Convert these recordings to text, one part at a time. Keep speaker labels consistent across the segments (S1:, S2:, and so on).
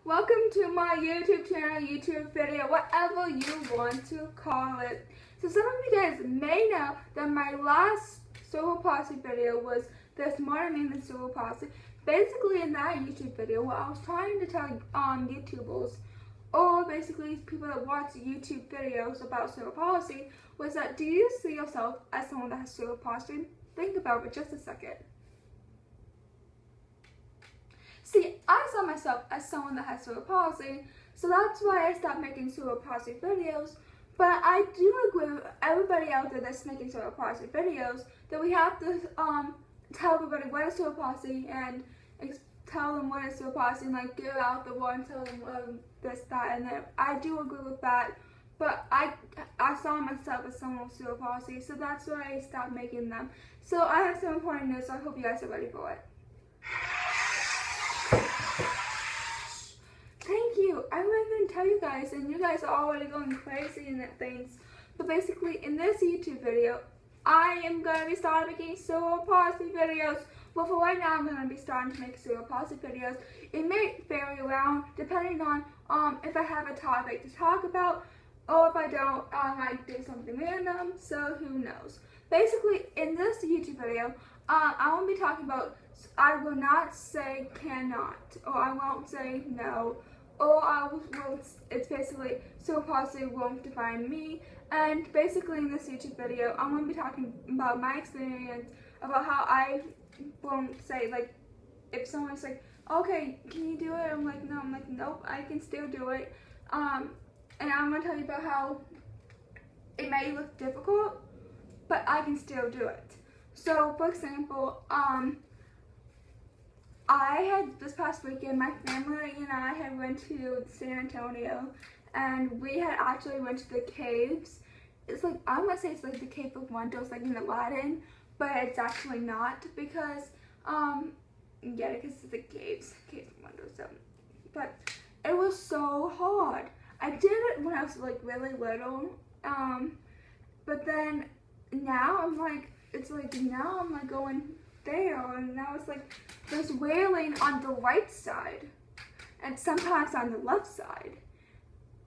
S1: Welcome to my YouTube channel, YouTube video, whatever you want to call it. So some of you guys may know that my last Cerebral Palsy video was There's More to Me Than Cerebral Palsy. Basically in that YouTube video, what I was trying to tell YouTubers, or basically people that watch YouTube videos about cerebral palsy, was that do you see yourself as someone that has cerebral palsy? Think about it just a second. See, I saw myself as someone that has cerebral palsy, so that's why I stopped making cerebral palsy videos. But I do agree with everybody out there that's making cerebral palsy videos that we have to tell everybody what is cerebral palsy and tell them what is cerebral palsy and like give out the word and tell them this, that, and that. I do agree with that, but I saw myself as someone with cerebral palsy, so that's why I stopped making them. So I have some important news, so I hope you guys are ready for it. Thank you. I wouldn't even tell you guys, and you guys are already going crazy in things. But basically, in this YouTube video, I am going to be starting making cerebral palsy videos. But for right now, I'm going to be starting to make cerebral palsy videos. It may vary around depending on if I have a topic to talk about, or if I don't, I might do something random. So who knows? Basically, in this YouTube video, I won't be talking about. I will not say cannot, or I won't say no, or I will, it's basically cerebral palsy won't define me. And basically in this YouTube video, I'm going to be talking about my experience, about how I won't say, like, if someone's like, okay, can you do it? I'm like, no. I'm like, nope, I can still do it. And I'm going to tell you about how it may look difficult, but I can still do it. So, for example, I had this past weekend, my family and I had went to San Antonio, and we had actually went to the caves. It's like, I'm gonna say it's like the Cave of Wonders, like in Aladdin, but it's actually not because, yeah, because it's the Cave of Wonders. So, but it was so hard. I did it when I was like really little, but then now I'm like, it's like now I'm like going there, and now it's like there's wailing on the right side and sometimes on the left side,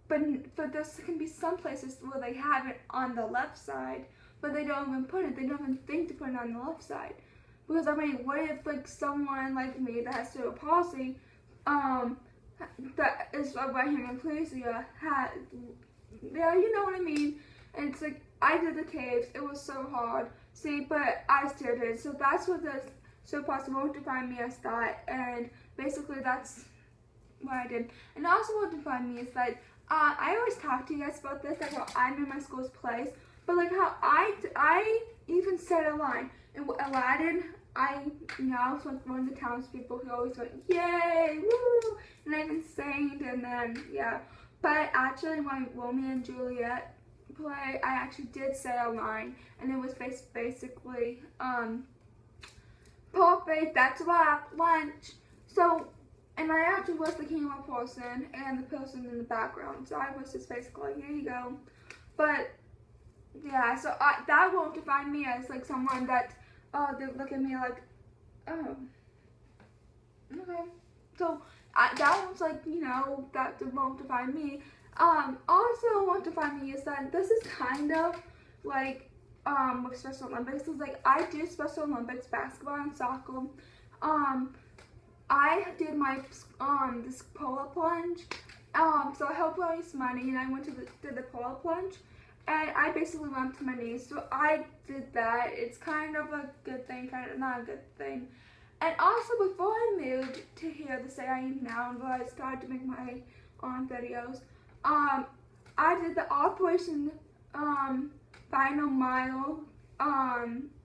S1: but there can be some places where they have it on the left side but they don't even put it, they don't even think to put it on the left side, because I mean, what if like someone like me that has cerebral palsy that is right here in Ecclesia had, yeah, you know what I mean. And it's like, I did the caves, it was so hard, see, but I still did. So that's what the cerebral palsy won't define me as that, and basically that's what I did. And also what define me is that, I always talk to you guys about this, like how I knew my school's place, but like how I even said a line. In Aladdin, I was like one of the townspeople who always went, yay, woo, and I even sang, and then, yeah. But actually, when Romeo and Juliet play, I actually did say a line, and it was basically perfect, that's wrap, lunch. So, and I actually was the camera person and the person in the background, so I was just basically like, here you go. But yeah, so that won't define me as like someone that they look at me like, oh, okay. So that one's like, you know, that won't define me. Also won't define me is that this is kind of like with Special Olympics. Is like I do Special Olympics basketball and soccer. I did my this polar plunge. So I helped raise money, and I went to did the polar plunge, and I basically went up to my knees. So I did that. It's kind of a good thing, kind of not a good thing. And also before I moved to here, the state I am now, and where I started to make my own videos, I did the Operation Final Mile,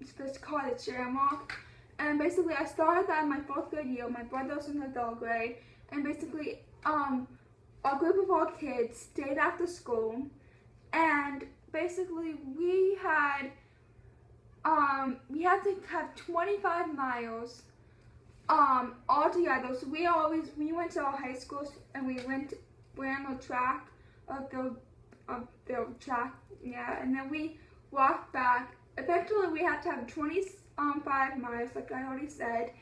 S1: it's called the Shamrock, and basically I started that in my 4th grade year. My brother was in the 3rd grade, and basically a group of our kids stayed after school, and basically we had to have 25 miles all together. So we went to our high schools, and we ran the track of the track, yeah, and then we walked back. Eventually we had to have 25 miles, like I already said,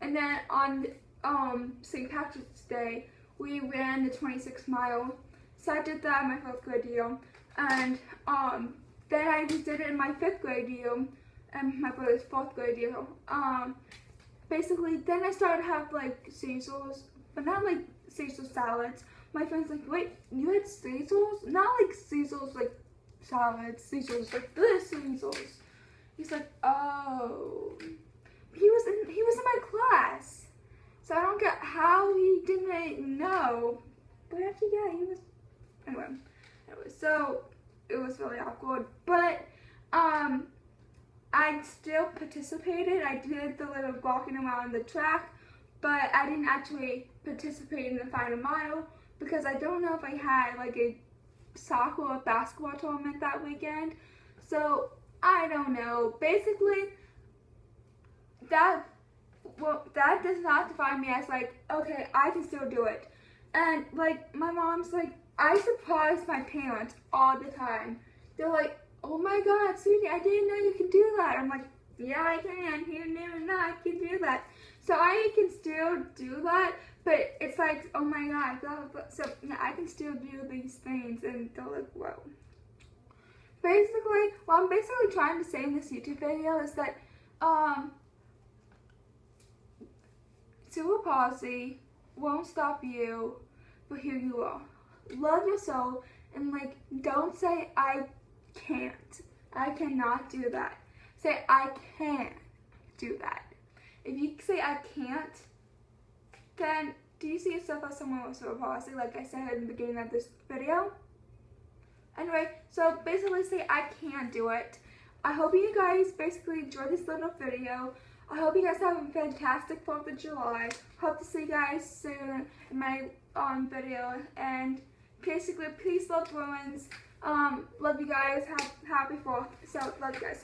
S1: and then on St. Patrick's Day we ran the 26 mile. So I did that in my 4th grade year. And then I just did it in my 5th grade year and my brother's 4th grade year. Basically, then I started to have like Caesars, but not like Caesar salads. My friend's like, wait, you had Caesars? Not like Caesars like salads, Caesars like this Caesars. He's like, oh. He was in my class. So I don't get how he didn't know. But actually, yeah, he was. Anyway, so it was really awkward. But I still participated. I did the little walking around the track, but I didn't actually participate in the final mile because I don't know if I had like a soccer or basketball tournament that weekend. So I don't know. Basically, that does not define me as like, okay, I can still do it. And like my mom's like, I surprise my parents all the time. They're like, oh my God, sweetie, I didn't know you could do that. I'm like, yeah, I can. You didn't even know I can do that. So I can still do that, but it's like, oh my God, blah, blah, blah. So yeah, I can still do these things, and they're like, whoa. Basically, what I'm basically trying to say in this YouTube video is that Cerebral Palsy won't stop you for who you are. Love yourself, and like, don't say I can't. I cannot do that. Say I can do that. If you say I can't, then do you see yourself as someone with cerebral palsy, like I said in the beginning of this video? Anyway, so basically say I can do it. I hope you guys basically enjoyed this little video. I hope you guys have a fantastic 4th of July. Hope to see you guys soon in my video. And basically, peace, love, Bruins. Love you guys. Happy 4th. So, love you guys.